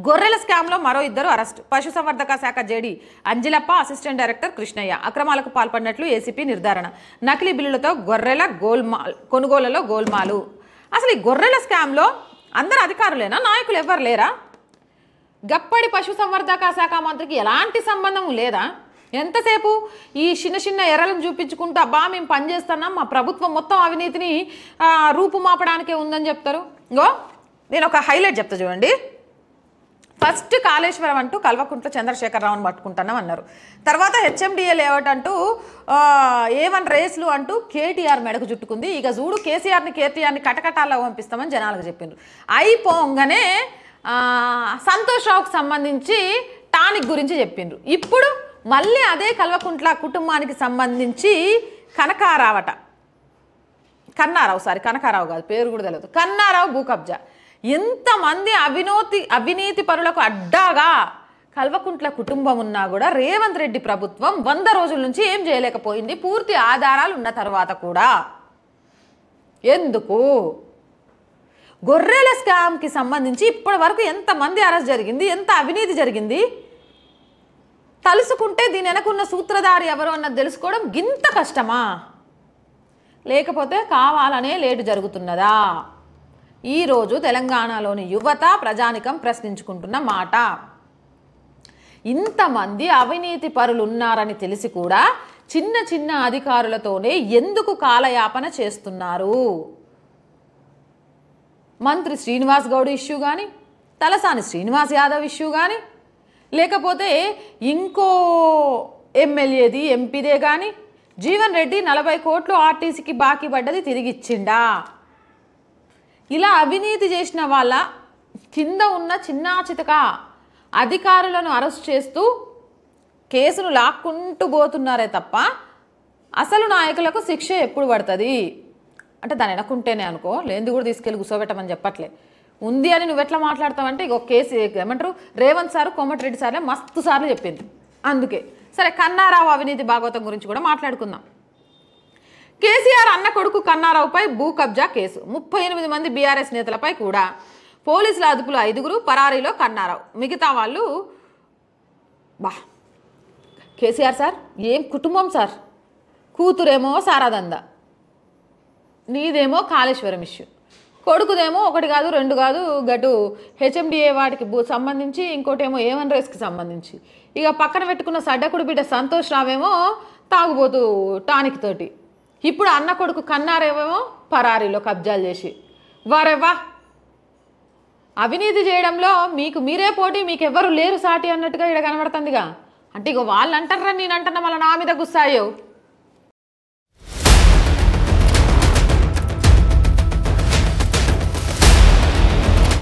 గొర్రెల స్కామ్లో మరో ఇద్దరు అరెస్ట్. పశుసంవర్ధక శాఖ JD Anjilappa, assistant director Krishnaiah అక్రమాలకు పాల్పడినట్లు ఏసీపీ నిర్ధారణ. నకిలీ బిల్లులతో గొర్రెల కొనుగోలులో గోల్మాలు. అసలు ఈ గొర్రెల స్కామ్లో అందరు అధికారులేనా, నాయకులు ఎవరు లేరా? గప్పడి పశుసంవర్ధక శాఖ మంత్రికి ఎలాంటి సంబంధం లేదా? ఎంతసేపు ఈ చిన్న చిన్న ఎర్రలను చూపించుకుంటూ అబ్బా మేము పనిచేస్తున్నాం, మా ప్రభుత్వం మొత్తం అవినీతిని రూపుమాపడానికే ఉందని చెప్తారు. ఇంకో నేను ఒక హైలైట్ చెప్తా చూడండి. ఫస్ట్ కాళేశ్వరం అంటూ కల్వకుంట్ల చంద్రశేఖరరావుని పట్టుకుంటున్నాం అన్నారు. తర్వాత హెచ్ఎండిఏ లేఅవుట్ అంటూ A1 రేస్లు అంటూ కేటీఆర్ మెడకు చుట్టుకుంది. ఇక చూడు కేసీఆర్ని కేటీఆర్ని కటకటాల్లో పంపిస్తామని జనాలకు చెప్పిండ్రు. అయిపోగానే సంతోష్ రావుకు సంబంధించి టానిక్ గురించి చెప్పిండ్రు. ఇప్పుడు మళ్ళీ అదే కల్వకుంట్ల కుటుంబానికి సంబంధించి కనకారావు కాదు, పేరు కూడా తెలియదు, కన్నారావు భూ కబ్జా. ఎంతమంది అవినీతి పరులకు అడ్డాగా కల్వకుంట్ల కుటుంబం ఉన్నా కూడా రేవంత్ రెడ్డి ప్రభుత్వం 100 రోజుల నుంచి ఏం చేయలేకపోయింది. పూర్తి ఆధారాలు ఉన్న తర్వాత కూడా ఎందుకు? గొర్రెల స్కామ్కి సంబంధించి ఇప్పటి వరకు ఎంతమంది అరెస్ట్ జరిగింది, ఎంత అవినీతి జరిగింది, తలుసుకుంటే దీని వెనకున్న సూత్రధారి ఎవరు అన్నది తెలుసుకోవడం గింత కష్టమా? లేకపోతే కావాలనే లేటు జరుగుతున్నదా? ఈరోజు తెలంగాణలోని యువత ప్రజానికం ప్రశ్నించుకుంటున్న మాట, ఇంతమంది అవినీతి పరులు ఉన్నారని తెలిసి కూడా చిన్న చిన్న అధికారులతోనే ఎందుకు కాలయాపన చేస్తున్నారు? మంత్రి శ్రీనివాస్ గౌడ్ ఇష్యూ కానీ, తలసాని శ్రీనివాస్ యాదవ్ ఇష్యూ కానీ, లేకపోతే ఇంకో ఎమ్మెల్యేది ఎంపీదే కానీ జీవన్ రెడ్డి 40 కోట్లు ఆర్టీసీకి బాకీ పడ్డది తిరిగి ఇచ్చిండా? ఇలా అవినీతి చేసిన వాళ్ళ కింద ఉన్న చిన్న చితక అధికారులను అరెస్ట్ చేస్తూ కేసును లాక్కుంటూ పోతున్నారే తప్ప అసలు నాయకులకు శిక్ష ఎప్పుడు పడుతుంది అంటే దాన్ని వెనకుంటేనే అనుకో, లేనిది కూడా తీసుకెళ్ళి కూర్చోబెట్టమని చెప్పట్లే. ఉంది అని నువ్వు ఎట్లా మాట్లాడతావంటే ఇక కేసు ఏమంటారు, రేవంత్ సారు కోమటిరెడ్డి సార్లే మస్తు సార్లు చెప్పింది. అందుకే సరే కన్నారావు అవినీతి భాగవతం గురించి కూడా మాట్లాడుకుందాం. కేసీఆర్ అన్న కొడుకు కన్నారావుపై భూ కబ్జా కేసు, 38 మంది బీఆర్ఎస్ నేతలపై కూడా పోలీసుల అదుపులో 5 పరారీలో కన్నారావు, మిగతా వాళ్ళు కేసీఆర్ సార్ ఏం కుటుంబం సార్, కూతురేమో సారాదందా, నీదేమో కాళేశ్వరం ఇష్యూ, కొడుకుదేమో 1 కాదు 2 కాదు గటు హెచ్ఎండిఏ వాటికి సంబంధించి, ఇంకోటేమో A1 రేస్కి సంబంధించి, ఇక పక్కన పెట్టుకున్న సడ్డకుడు బిడ్డ సంతోష్ రావేమో తాగుబోతూ టానిక్ తోటి, ఇప్పుడు అన్న కొడుకు కన్నారేమో పరారీలో కబ్జాలు చేసి, వారెవ్వా అవినీతి చేయడంలో మీకు మీరే పోటీ, మీకు ఎవ్వరు లేరు సాటి అన్నట్టుగా ఇక్కడ కనబడుతుందిగా. అంటే ఇక వాళ్ళు అంటారా నేను అంటున్నా మళ్ళీ నా మీద గుస్సాయో.